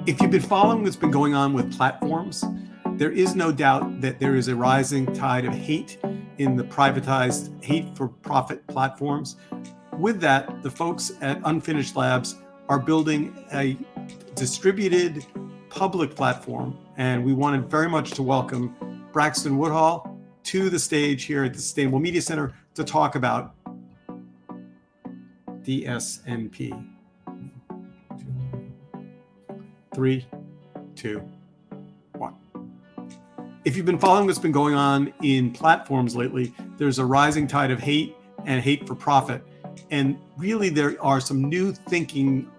If you've been following what's been going on with platforms, there is no doubt that there is a rising tide of hate in the privatized hate-for-profit platforms. With that, the folks at Unfinished Labs are building a distributed public platform, and we wanted very much to welcome Braxton Woodham to the stage here at the Sustainable Media Center to talk about DSNP. 3, 2, 1. If you've been following what's been going on in platforms lately, there's a rising tide of hate and hate for profit. And really, there are some new thinking.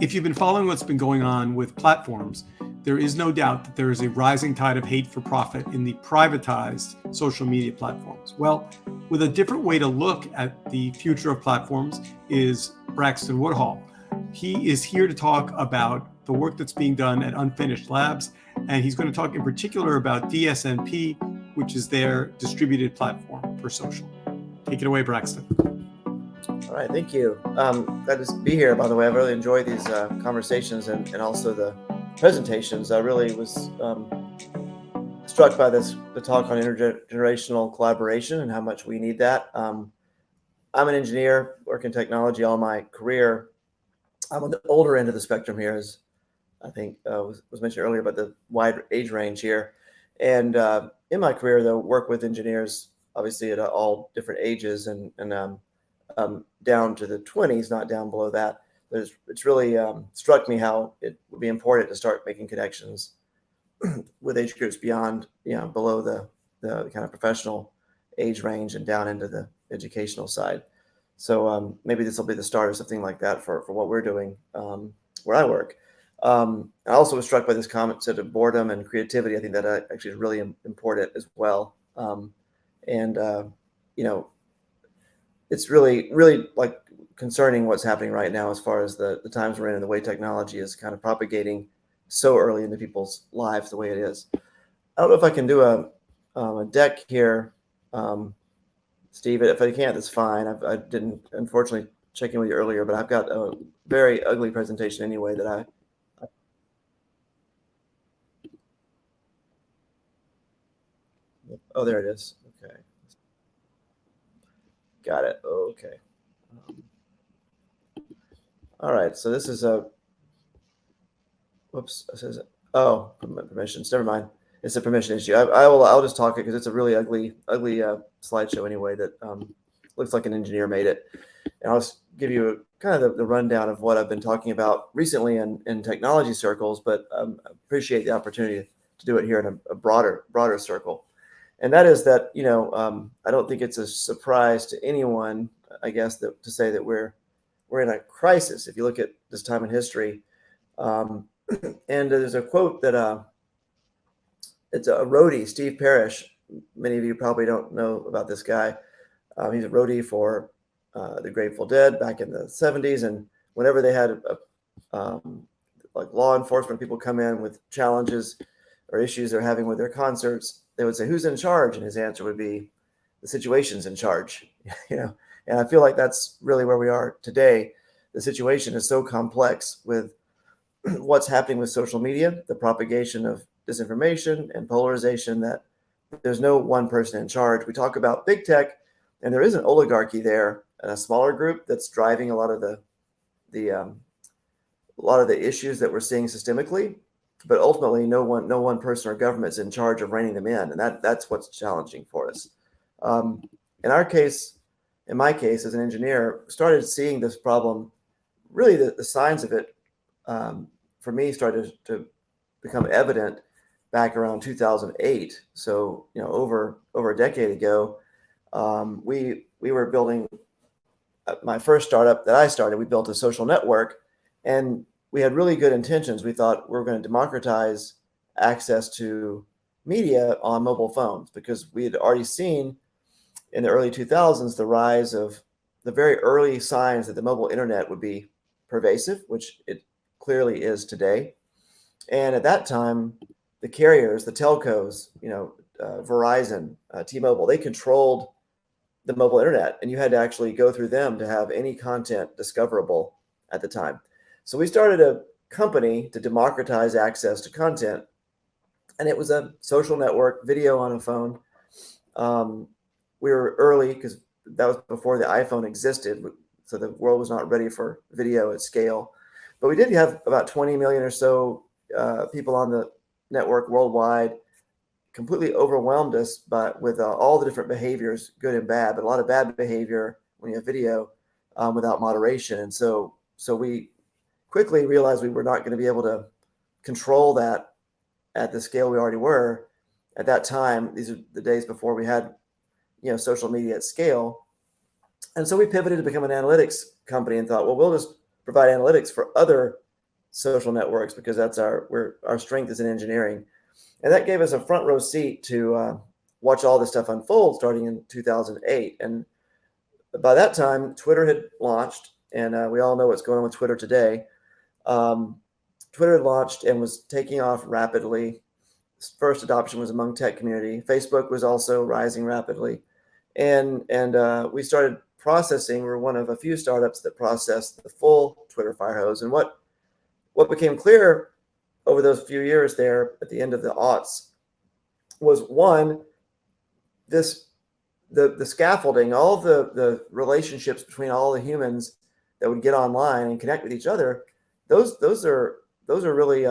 If you've been following what's been going on with platforms, there is no doubt that there is a rising tide of hate for profit in the privatized social media platforms. Well, with a different way to look at the future of platforms is Braxton Woodham. He is here to talk about the work that's being done at Unfinished Labs, and he's going to talk in particular about DSNP, which is their distributed platform for social. Take it away, Braxton. All right, thank you. Glad to be here, by the way. I really enjoyed these conversations and also the presentations. I really was struck by the talk on intergenerational collaboration and how much we need that. I'm an engineer, work in technology all my career. I'm on the older end of the spectrum here, as I think was mentioned earlier about the wide age range here. And in my career, though, work with engineers, obviously at all different ages and down to the 20s, not down below that. But it's really struck me how it would be important to start making connections with age groups beyond, below the kind of professional age range and down into the educational side. So maybe this will be the start of something like that for what we're doing where I work. I also was struck by this comment said of boredom and creativity. I think that actually is really important as well. It's really like concerning what's happening right now as far as the times we're in and the way technology is kind of propagating so early into people's lives the way it is. I don't know if I can do a deck here, Steve. If I can't, that's fine. I didn't, unfortunately, check in with you earlier, but I've got a very ugly presentation anyway that oh, there it is. Okay. Got it. Okay. All right. So this is whoops. It says, oh, permissions. Never mind. It's a permission issue. I'll just talk it because it's a really ugly slideshow anyway that looks like an engineer made it. And I'll just give you kind of the rundown of what I've been talking about recently in technology circles, but I appreciate the opportunity to do it here in a broader circle. And that is that, I don't think it's a surprise to anyone, I guess, to say that we're in a crisis. If you look at this time in history, and there's a quote that it's a roadie, Steve Parrish. Many of you probably don't know about this guy. He's a roadie for the Grateful Dead back in the 70s, and whenever they had like law enforcement people come in with challenges or issues they're having with their concerts, they would say, "Who's in charge?" And his answer would be, "The situation's in charge." And I feel like that's really where we are today. The situation is so complex with what's happening with social media, the propagation of disinformation and polarization, that there's no one person in charge. We talk about big tech, and there is an oligarchy there and a smaller group that's driving a lot of the issues that we're seeing systemically. But ultimately, no one person or government is in charge of reining them in, and that's what's challenging for us. In my case, as an engineer, started seeing this problem. Really, the signs of it for me started to become evident back around 2008. So over a decade ago, we were building my first startup that I started. We built a social network, and we had really good intentions. We thought we were going to democratize access to media on mobile phones because we had already seen in the early 2000s the rise of the very early signs that the mobile internet would be pervasive, which it clearly is today. And at that time, the carriers, the telcos, Verizon, T-Mobile, they controlled the mobile internet, and you had to actually go through them to have any content discoverable at the time. So we started a company to democratize access to content, and it was a social network, video on a phone. We were early because that was before the iPhone existed, so the world was not ready for video at scale. But we did have about 20 million or so people on the network worldwide. Completely overwhelmed us with all the different behaviors, good and bad, but a lot of bad behavior when you have video without moderation. And so we quickly realized we were not going to be able to control that at the scale we already were at that time. These are the days before we had, social media at scale. And so we pivoted to become an analytics company and thought, well, we'll just provide analytics for other social networks because that's our strength is in engineering. And that gave us a front row seat to watch all this stuff unfold starting in 2008. And by that time, Twitter had launched, and we all know what's going on with Twitter today. Twitter had launched and was taking off rapidly. First adoption was among tech community. Facebook was also rising rapidly. And we started processing. We're one of a few startups that processed the full Twitter fire hose. And what became clear over those few years there at the end of the aughts was one, the scaffolding, all the relationships between all the humans that would get online and connect with each other, those are really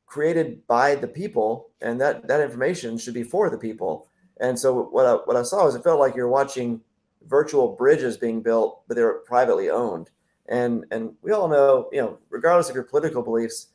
created by the people, and that information should be for the people. And so what I saw is it felt like you're watching virtual bridges being built, but they were privately owned. And we all know, regardless of your political beliefs,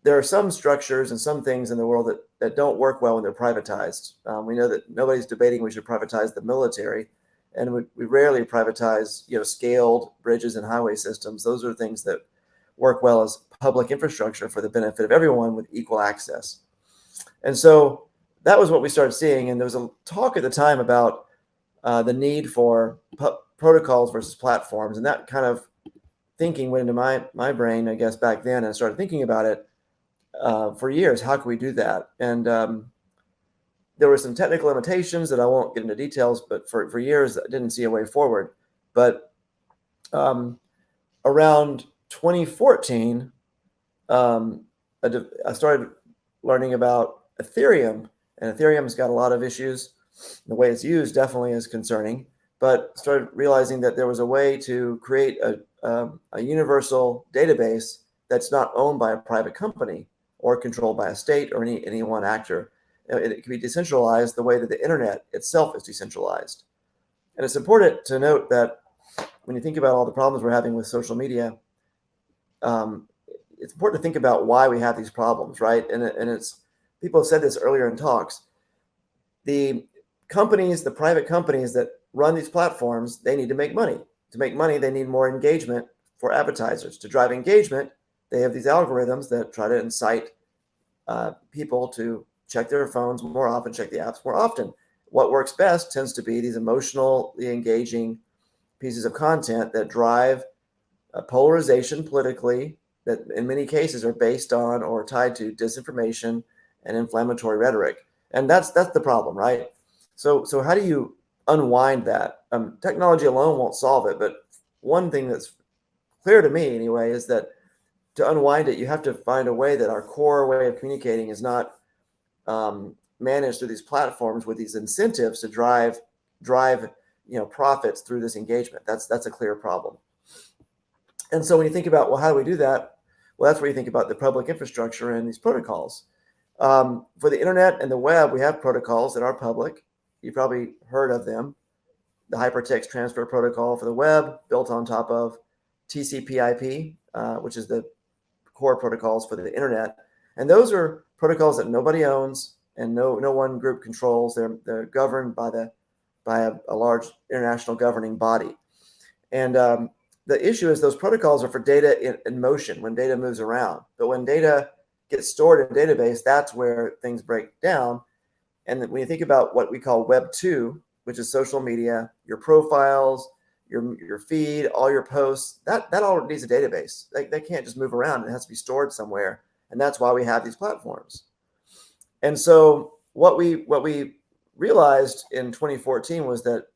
there are some structures and some things in the world that don't work well when they're privatized. We know that nobody's debating we should privatize the military, and we rarely privatize, scaled bridges and highway systems. Those are things that work well as public infrastructure for the benefit of everyone with equal access. And so that was what we started seeing. And there was a talk at the time about the need for protocols versus platforms, and that kind of thinking went into my brain, I guess, back then, and I started thinking about it. For years, how can we do that? And there were some technical limitations that I won't get into details, but for years, I didn't see a way forward. But around 2014, I started learning about Ethereum, and Ethereum's got a lot of issues. The way it's used definitely is concerning, but started realizing that there was a way to create a universal database that's not owned by a private company or controlled by a state or any one actor. It can be decentralized the way that the internet itself is decentralized. And it's important to note that when you think about all the problems we're having with social media, it's important to think about why we have these problems, right? And it's, people have said this earlier in talks. The private companies that run these platforms, they need to make money. To make money, they need more engagement for advertisers. To drive engagement, they have these algorithms that try to incite people to check their phones more often, check the apps more often. What works best tends to be these emotionally engaging pieces of content that drive polarization politically, that in many cases are based on or tied to disinformation and inflammatory rhetoric. And that's the problem, right? So how do you unwind that? Technology alone won't solve it, but one thing that's clear to me anyway is that to unwind it, you have to find a way that our core way of communicating is not managed through these platforms with these incentives to drive profits through this engagement. That's a clear problem. And so when you think about, well, how do we do that? Well, that's where you think about the public infrastructure and these protocols. For the internet and the web, we have protocols that are public. You've probably heard of them. The hypertext transfer protocol for the web, built on top of TCP/IP, which is the core protocols for the internet. And those are protocols that nobody owns and no one group controls. They're governed by a large international governing body. And the issue is those protocols are for data in motion, when data moves around. But when data gets stored in a database, that's where things break down. And when you think about what we call Web 2, which is social media, your profiles, your feed, all your posts, that all needs a database. They can't just move around. It has to be stored somewhere. And that's why we have these platforms. And so what we realized in 2014 was that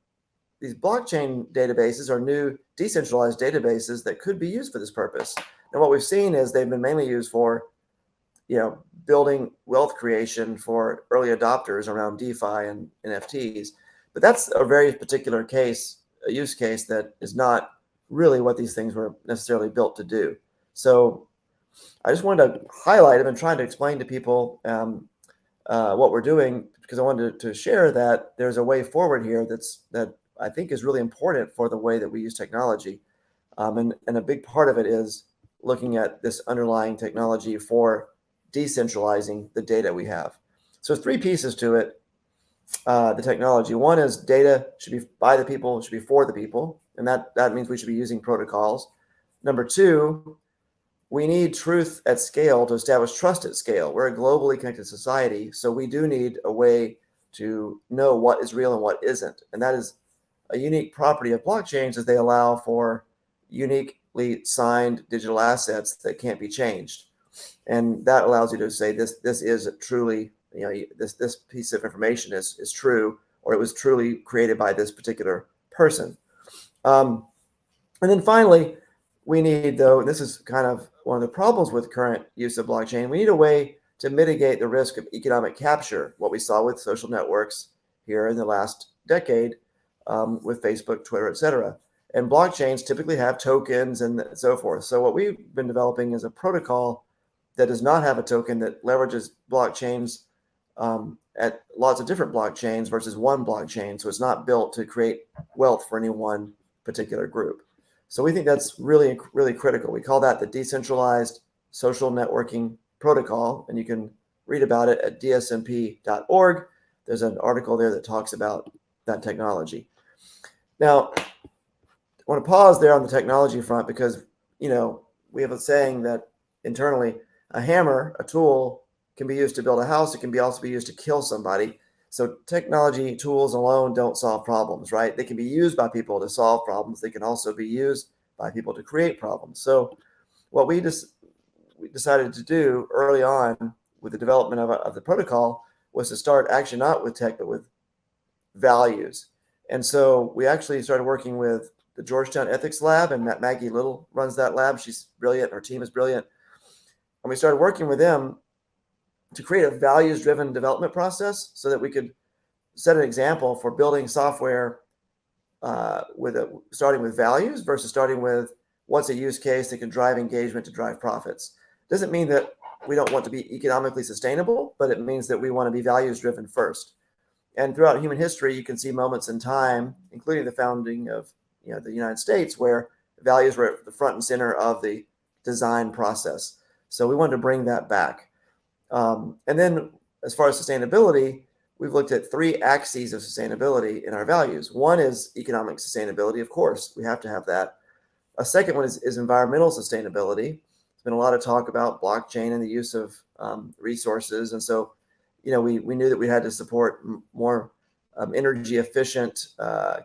these blockchain databases are new decentralized databases that could be used for this purpose. And what we've seen is they've been mainly used for, building wealth creation for early adopters around DeFi and NFTs. But that's a very particular case, a use case that is not really what these things were necessarily built to do. So I just wanted to highlight, I've been trying to explain to people what we're doing, because I wanted to share that there's a way forward here that I think is really important for the way that we use technology. And a big part of it is looking at this underlying technology for decentralizing the data we have. So 3 pieces to it, the technology. One is data should be by the people, it should be for the people. And that means we should be using protocols. Number 2, we need truth at scale to establish trust at scale. We're a globally connected society, so we do need a way to know what is real and what isn't. And that is a unique property of blockchains, is they allow for uniquely signed digital assets that can't be changed. And that allows you to say this is truly, this piece of information is true, or it was truly created by this particular person. And then finally, we need, though, and this is kind of one of the problems with current use of blockchain, we need a way to mitigate the risk of economic capture, what we saw with social networks here in the last decade, with Facebook, Twitter, et cetera. And blockchains typically have tokens and so forth. So what we've been developing is a protocol that does not have a token, that leverages blockchains at lots of different blockchains versus one blockchain. So it's not built to create wealth for any one particular group. So we think that's really, really critical. We call that the Decentralized Social Networking Protocol, and you can read about it at DSNP.org. There's an article there that talks about that technology. Now, I want to pause there on the technology front, because, we have a saying that internally, a hammer, a tool, can be used to build a house. It can also be used to kill somebody. So technology tools alone don't solve problems, right? They can be used by people to solve problems. They can also be used by people to create problems. So what we decided to do early on with the development of the protocol was to start actually not with tech, but with values. And so we actually started working with the Georgetown Ethics Lab, and Maggie Little runs that lab. She's brilliant. Her team is brilliant. And we started working with them to create a values-driven development process so that we could set an example for building software starting with values versus starting with what's a use case that can drive engagement to drive profits. Doesn't mean that we don't want to be economically sustainable, but it means that we want to be values-driven first. And throughout human history, you can see moments in time, including the founding of the United States, where values were at the front and center of the design process. So we wanted to bring that back. And then as far as sustainability, we've looked at 3 axes of sustainability in our values. One is economic sustainability. Of course, we have to have that. A second one is environmental sustainability. There's been a lot of talk about blockchain and the use of resources. And so, we knew that we had to support more energy efficient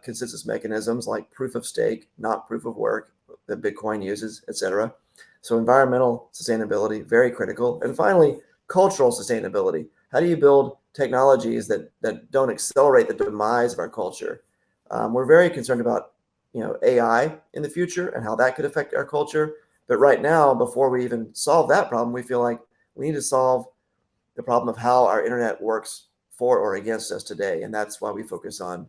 consensus mechanisms like proof of stake, not proof of work, that Bitcoin uses, et cetera. So environmental sustainability, very critical. And finally, cultural sustainability. How do you build technologies that don't accelerate the demise of our culture? We're very concerned about AI in the future and how that could affect our culture. But right now, before we even solve that problem, we feel like we need to solve the problem of how our internet works for or against us today. And that's why we focus on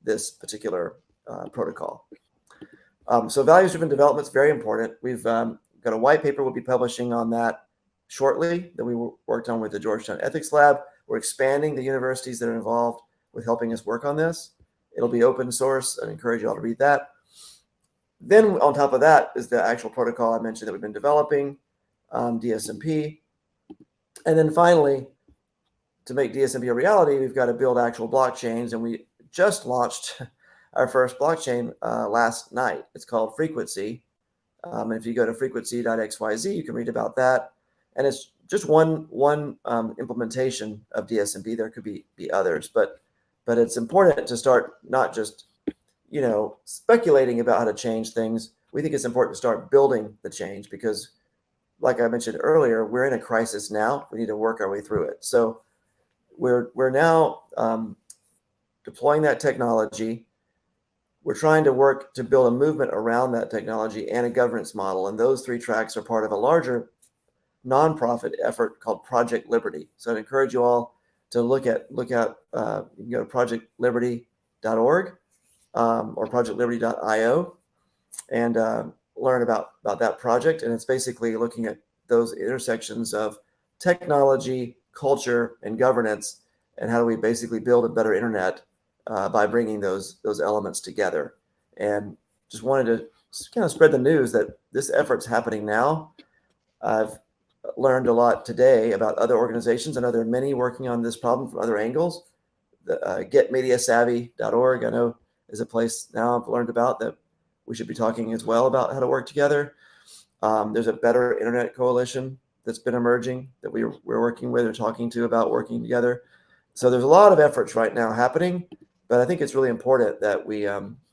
this particular protocol. So values-driven development is very important. We've got a white paper we'll be publishing on that shortly that we worked on with the Georgetown Ethics Lab. We're expanding the universities that are involved with helping us work on this. It'll be open source. I encourage you all to read that. Then on top of that is the actual protocol I mentioned that we've been developing, DSNP. And then finally, to make DSNP a reality, we've got to build actual blockchains. And we just launched our first blockchain last night. It's called Frequency. And if you go to frequency.xyz, you can read about that. And it's just one implementation of DSNP. There could be others, but it's important to start not just speculating about how to change things. We think it's important to start building the change because, like I mentioned earlier, we're in a crisis now. We need to work our way through it. So we're now deploying that technology. We're trying to work to build a movement around that technology and a governance model. And those three tracks are part of a larger nonprofit effort called Project Liberty. So I'd encourage you all to look out. You can go to projectliberty.org or projectliberty.io and learn about that project. And it's basically looking at those intersections of technology, culture, and governance, and how do we basically build a better internet by bringing those elements together. And just wanted to kind of spread the news that this effort's happening now. I've learned a lot today about other organizations. I know there are many working on this problem from other angles. The getmediasavvy.org, I know, is a place now I've learned about that we should be talking as well about how to work together. There's a Better Internet Coalition that's been emerging that we're working with or talking to about working together. So there's a lot of efforts right now happening, but I think it's really important that we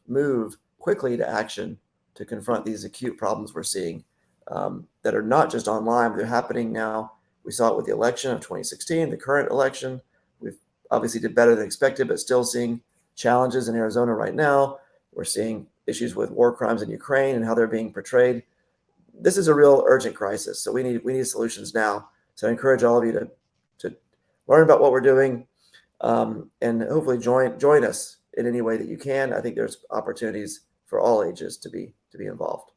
move quickly to action to confront these acute problems we're seeing that are not just online, but they're happening now. We saw it with the election of 2016, the current election. We've obviously did better than expected, but still seeing challenges in Arizona right now. We're seeing issues with war crimes in Ukraine and how they're being portrayed. This is a real urgent crisis, so we need solutions now. So I encourage all of you to learn about what we're doing and hopefully join us in any way that you can. I think there's opportunities for all ages to be involved.